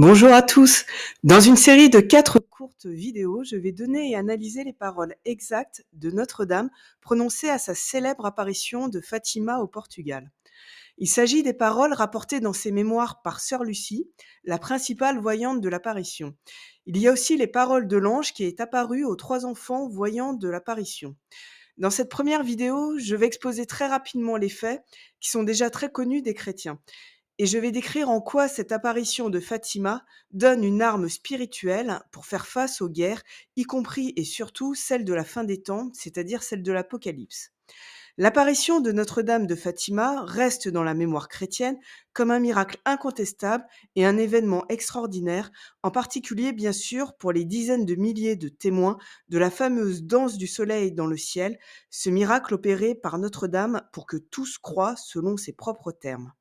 Bonjour à tous. Dans une série de 4 courtes vidéos, je vais donner et analyser les paroles exactes de Notre-Dame prononcées à sa célèbre apparition de Fatima au Portugal. Il s'agit des paroles rapportées dans ses mémoires par sœur Lucie, la principale voyante de l'apparition. Il y a aussi les paroles de l'ange qui est apparu aux 3 enfants voyants de l'apparition. Dans cette première vidéo, je vais exposer très rapidement les faits qui sont déjà très connus des chrétiens. Et je vais décrire en quoi cette apparition de Fatima donne une arme spirituelle pour faire face aux guerres, y compris et surtout celle de la fin des temps, c'est-à-dire celle de l'Apocalypse. L'apparition de Notre-Dame de Fatima reste dans la mémoire chrétienne comme un miracle incontestable et un événement extraordinaire, en particulier bien sûr pour les dizaines de milliers de témoins de la fameuse danse du soleil dans le ciel, ce miracle opéré par Notre-Dame pour que tous croient selon ses propres termes.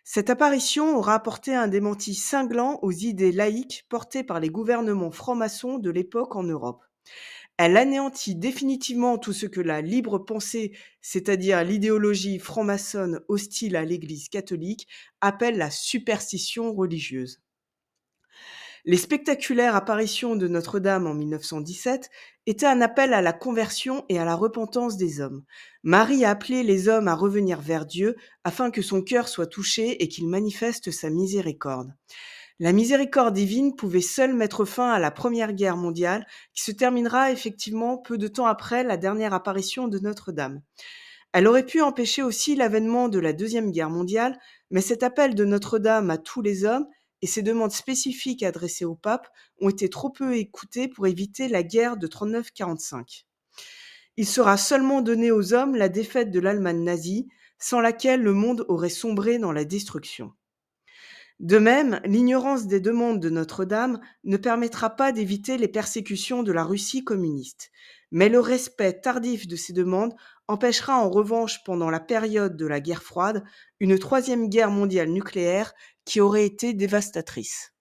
Cette apparition aura apporté un démenti cinglant aux idées laïques portées par les gouvernements francs-maçons de l'époque en Europe. Elle anéantit définitivement tout ce que la libre pensée, c'est-à-dire l'idéologie franc-maçonne hostile à l'Église catholique, appelle la superstition religieuse. Les spectaculaires apparitions de Notre-Dame en 1917 étaient un appel à la conversion et à la repentance des hommes. Marie a appelé les hommes à revenir vers Dieu afin que son cœur soit touché et qu'il manifeste sa miséricorde. La miséricorde divine pouvait seule mettre fin à la Première Guerre mondiale, qui se terminera effectivement peu de temps après la dernière apparition de Notre-Dame. Elle aurait pu empêcher aussi l'avènement de la Deuxième Guerre mondiale, mais cet appel de Notre-Dame à tous les hommes et ses demandes spécifiques adressées au pape ont été trop peu écoutées pour éviter la guerre de 39-45. Il sera seulement donné aux hommes la défaite de l'Allemagne nazie, sans laquelle le monde aurait sombré dans la destruction. De même, l'ignorance des demandes de Notre-Dame ne permettra pas d'éviter les persécutions de la Russie communiste. Mais le respect tardif de ces demandes empêchera en revanche pendant la période de la guerre froide une troisième guerre mondiale nucléaire qui aurait été dévastatrice.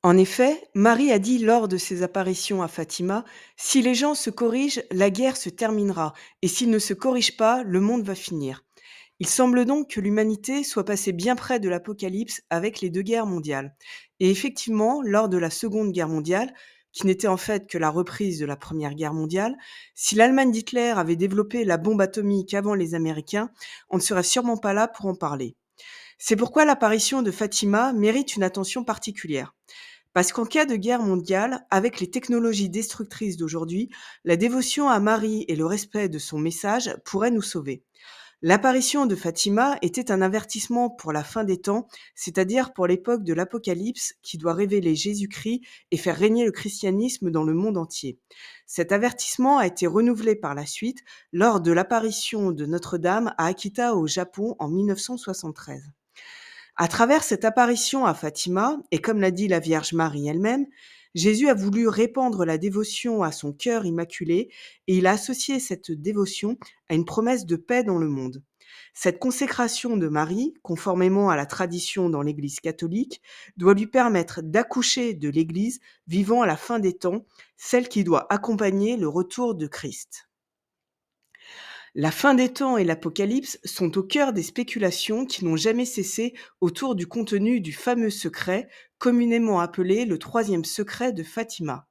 En effet, Marie a dit lors de ses apparitions à Fatima, si les gens se corrigent, la guerre se terminera, et s'ils ne se corrigent pas, le monde va finir. Il semble donc que l'humanité soit passée bien près de l'apocalypse avec les 2 guerres mondiales. Et effectivement, lors de la Seconde Guerre mondiale, qui n'était en fait que la reprise de la Première Guerre mondiale, si l'Allemagne d'Hitler avait développé la bombe atomique avant les Américains, on ne serait sûrement pas là pour en parler. C'est pourquoi l'apparition de Fatima mérite une attention particulière. Parce qu'en cas de guerre mondiale, avec les technologies destructrices d'aujourd'hui, la dévotion à Marie et le respect de son message pourraient nous sauver. L'apparition de Fatima était un avertissement pour la fin des temps, c'est-à-dire pour l'époque de l'Apocalypse qui doit révéler Jésus-Christ et faire régner le christianisme dans le monde entier. Cet avertissement a été renouvelé par la suite lors de l'apparition de Notre-Dame à Akita au Japon en 1973. À travers cette apparition à Fatima, et comme l'a dit la Vierge Marie elle-même, Jésus a voulu répandre la dévotion à son cœur immaculé et il a associé cette dévotion à une promesse de paix dans le monde. Cette consécration de Marie, conformément à la tradition dans l'Église catholique, doit lui permettre d'accoucher de l'Église vivant à la fin des temps, celle qui doit accompagner le retour de Christ. La fin des temps et l'Apocalypse sont au cœur des spéculations qui n'ont jamais cessé autour du contenu du fameux secret, communément appelé le troisième secret de Fatima.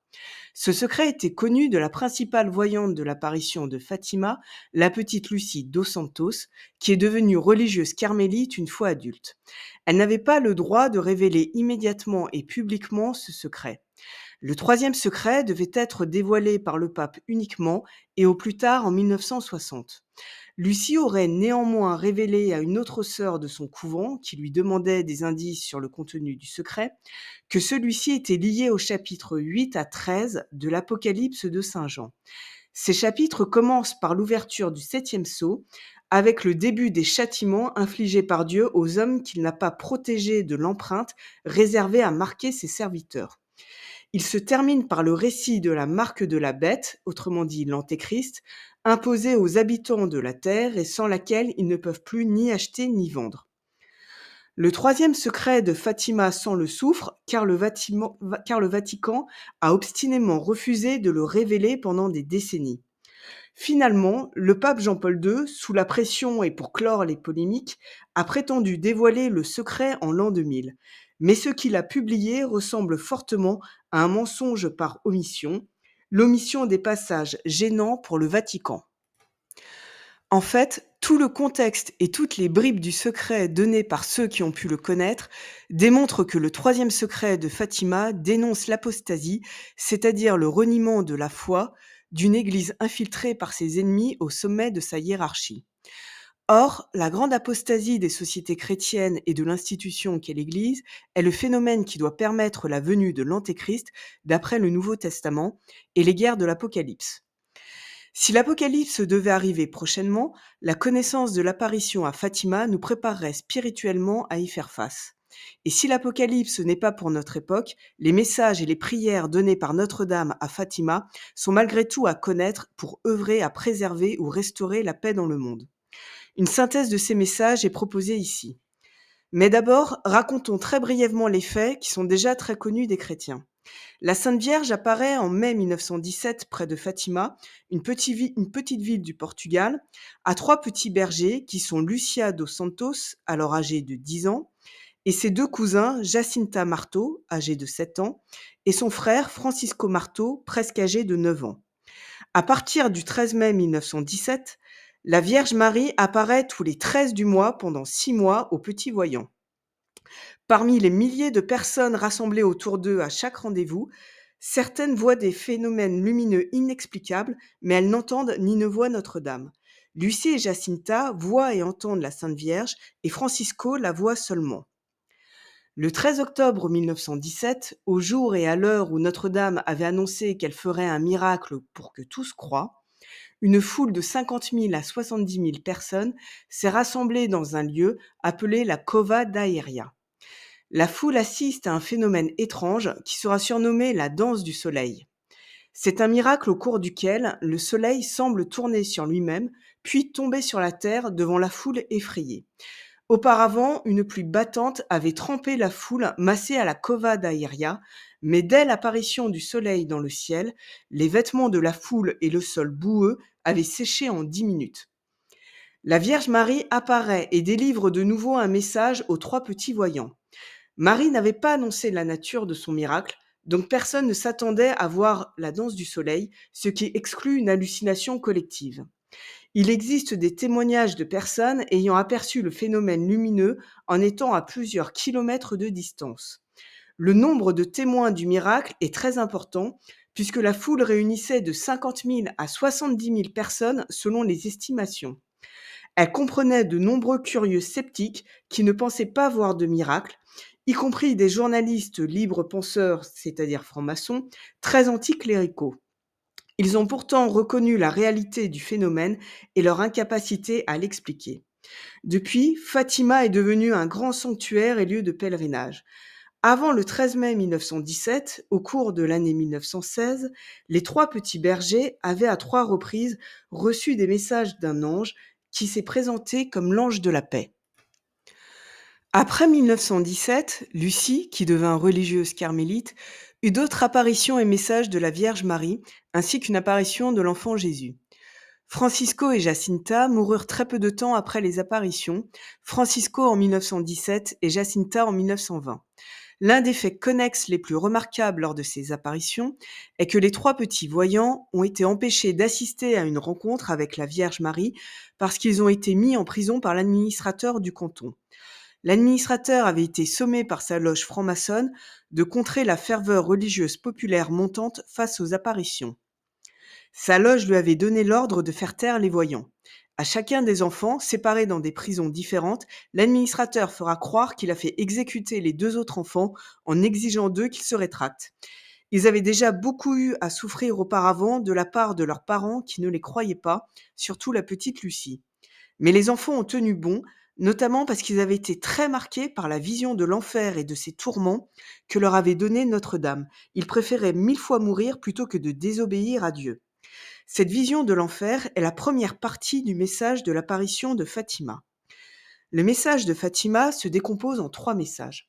Ce secret était connu de la principale voyante de l'apparition de Fatima, la petite Lucie dos Santos, qui est devenue religieuse carmélite une fois adulte. Elle n'avait pas le droit de révéler immédiatement et publiquement ce secret. Le troisième secret devait être dévoilé par le pape uniquement et au plus tard en 1960. Lucie aurait néanmoins révélé à une autre sœur de son couvent, qui lui demandait des indices sur le contenu du secret, que celui-ci était lié au chapitre 8 à 13 de l'Apocalypse de Saint Jean. Ces chapitres commencent par l'ouverture du septième sceau, avec le début des châtiments infligés par Dieu aux hommes qu'il n'a pas protégés de l'empreinte réservée à marquer ses serviteurs. Il se termine par le récit de la marque de la bête, autrement dit l'antéchrist, imposée aux habitants de la terre et sans laquelle ils ne peuvent plus ni acheter ni vendre. Le troisième secret de Fatima sans le souffre, car le Vatican a obstinément refusé de le révéler pendant des décennies. Finalement, le pape Jean-Paul II, sous la pression et pour clore les polémiques, a prétendu dévoiler le secret en l'an 2000. Mais ce qu'il a publié ressemble fortement à un mensonge par omission, l'omission des passages gênants pour le Vatican. En fait, tout le contexte et toutes les bribes du secret données par ceux qui ont pu le connaître démontrent que le troisième secret de Fatima dénonce l'apostasie, c'est-à-dire le reniement de la foi d'une Église infiltrée par ses ennemis au sommet de sa hiérarchie. Or, la grande apostasie des sociétés chrétiennes et de l'institution qu'est l'Église est le phénomène qui doit permettre la venue de l'Antéchrist d'après le Nouveau Testament et les guerres de l'Apocalypse. Si l'Apocalypse devait arriver prochainement, la connaissance de l'apparition à Fatima nous préparerait spirituellement à y faire face. Et si l'Apocalypse n'est pas pour notre époque, les messages et les prières donnés par Notre-Dame à Fatima sont malgré tout à connaître pour œuvrer à préserver ou restaurer la paix dans le monde. Une synthèse de ces messages est proposée ici. Mais d'abord, racontons très brièvement les faits qui sont déjà très connus des chrétiens. La Sainte Vierge apparaît en mai 1917 près de Fatima, une petite ville du Portugal, à trois petits bergers qui sont Lucia dos Santos, alors âgée de 10 ans, et ses deux cousins, Jacinta Marto, âgée de 7 ans, et son frère Francisco Marto, presque âgé de 9 ans. À partir du 13 mai 1917, la Vierge Marie apparaît tous les 13 du mois pendant 6 mois aux petits voyants. Parmi les milliers de personnes rassemblées autour d'eux à chaque rendez-vous, certaines voient des phénomènes lumineux inexplicables, mais elles n'entendent ni ne voient Notre-Dame. Lucie et Jacinta voient et entendent la Sainte Vierge et Francisco la voit seulement. Le 13 octobre 1917, au jour et à l'heure où Notre-Dame avait annoncé qu'elle ferait un miracle pour que tous croient, une foule de 50 000 à 70 000 personnes s'est rassemblée dans un lieu appelé la Cova d'Aéria. La foule assiste à un phénomène étrange qui sera surnommé la danse du soleil. C'est un miracle au cours duquel le soleil semble tourner sur lui-même, puis tomber sur la terre devant la foule effrayée. Auparavant, une pluie battante avait trempé la foule massée à la Cova d'Aéria, mais dès l'apparition du soleil dans le ciel, les vêtements de la foule et le sol boueux avaient séché en 10 minutes. La Vierge Marie apparaît et délivre de nouveau un message aux trois petits voyants. Marie n'avait pas annoncé la nature de son miracle, donc personne ne s'attendait à voir la danse du soleil, ce qui exclut une hallucination collective. Il existe des témoignages de personnes ayant aperçu le phénomène lumineux en étant à plusieurs kilomètres de distance. Le nombre de témoins du miracle est très important, puisque la foule réunissait de 50 000 à 70 000 personnes selon les estimations. Elle comprenait de nombreux curieux sceptiques qui ne pensaient pas voir de miracle, y compris des journalistes libres penseurs, c'est-à-dire francs-maçons, très anticléricaux. Ils ont pourtant reconnu la réalité du phénomène et leur incapacité à l'expliquer. Depuis, Fatima est devenue un grand sanctuaire et lieu de pèlerinage. Avant le 13 mai 1917, au cours de l'année 1916, les trois petits bergers avaient à 3 reprises reçu des messages d'un ange qui s'est présenté comme l'ange de la paix. Après 1917, Lucie, qui devint religieuse carmélite, eut d'autres apparitions et messages de la Vierge Marie, ainsi qu'une apparition de l'enfant Jésus. Francisco et Jacinta moururent très peu de temps après les apparitions, Francisco en 1917 et Jacinta en 1920. L'un des faits connexes les plus remarquables lors de ces apparitions est que les trois petits voyants ont été empêchés d'assister à une rencontre avec la Vierge Marie parce qu'ils ont été mis en prison par l'administrateur du canton. L'administrateur avait été sommé par sa loge franc-maçonne de contrer la ferveur religieuse populaire montante face aux apparitions. Sa loge lui avait donné l'ordre de faire taire les voyants. À chacun des enfants, séparés dans des prisons différentes, l'administrateur fera croire qu'il a fait exécuter les 2 autres enfants en exigeant d'eux qu'ils se rétractent. Ils avaient déjà beaucoup eu à souffrir auparavant de la part de leurs parents qui ne les croyaient pas, surtout la petite Lucie. Mais les enfants ont tenu bon, notamment parce qu'ils avaient été très marqués par la vision de l'enfer et de ses tourments que leur avait donné Notre-Dame. Ils préféraient 1000 fois mourir plutôt que de désobéir à Dieu. Cette vision de l'enfer est la première partie du message de l'apparition de Fatima. Le message de Fatima se décompose en 3 messages.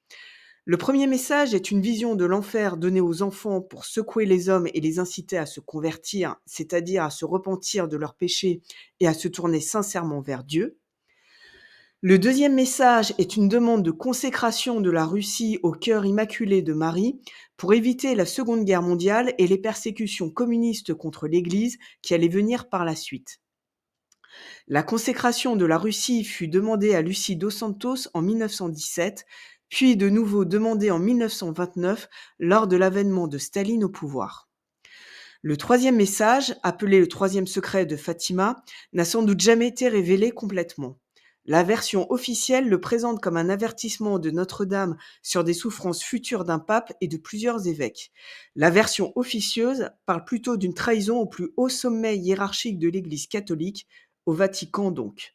Le premier message est une vision de l'enfer donnée aux enfants pour secouer les hommes et les inciter à se convertir, c'est-à-dire à se repentir de leurs péchés et à se tourner sincèrement vers Dieu. Le deuxième message est une demande de consécration de la Russie au cœur immaculé de Marie pour éviter la Seconde Guerre mondiale et les persécutions communistes contre l'Église qui allaient venir par la suite. La consécration de la Russie fut demandée à Lucie dos Santos en 1917, puis de nouveau demandée en 1929 lors de l'avènement de Staline au pouvoir. Le troisième message, appelé le troisième secret de Fatima, n'a sans doute jamais été révélé complètement. La version officielle le présente comme un avertissement de Notre-Dame sur des souffrances futures d'un pape et de plusieurs évêques. La version officieuse parle plutôt d'une trahison au plus haut sommet hiérarchique de l'Église catholique, au Vatican donc.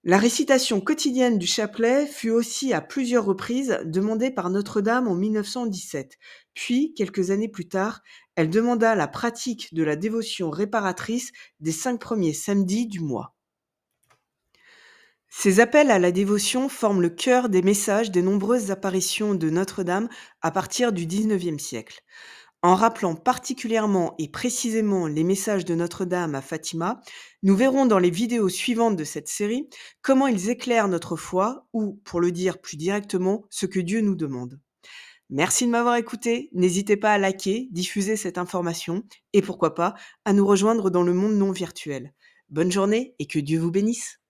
La récitation quotidienne du chapelet fut aussi à plusieurs reprises demandée par Notre-Dame en 1917. Puis, quelques années plus tard, elle demanda la pratique de la dévotion réparatrice des 5 premiers samedis du mois. Ces appels à la dévotion forment le cœur des messages des nombreuses apparitions de Notre-Dame à partir du XIXe siècle. En rappelant particulièrement et précisément les messages de Notre-Dame à Fatima, nous verrons dans les vidéos suivantes de cette série comment ils éclairent notre foi ou, pour le dire plus directement, ce que Dieu nous demande. Merci de m'avoir écouté. N'hésitez pas à liker, diffuser cette information et pourquoi pas à nous rejoindre dans le monde non virtuel. Bonne journée et que Dieu vous bénisse.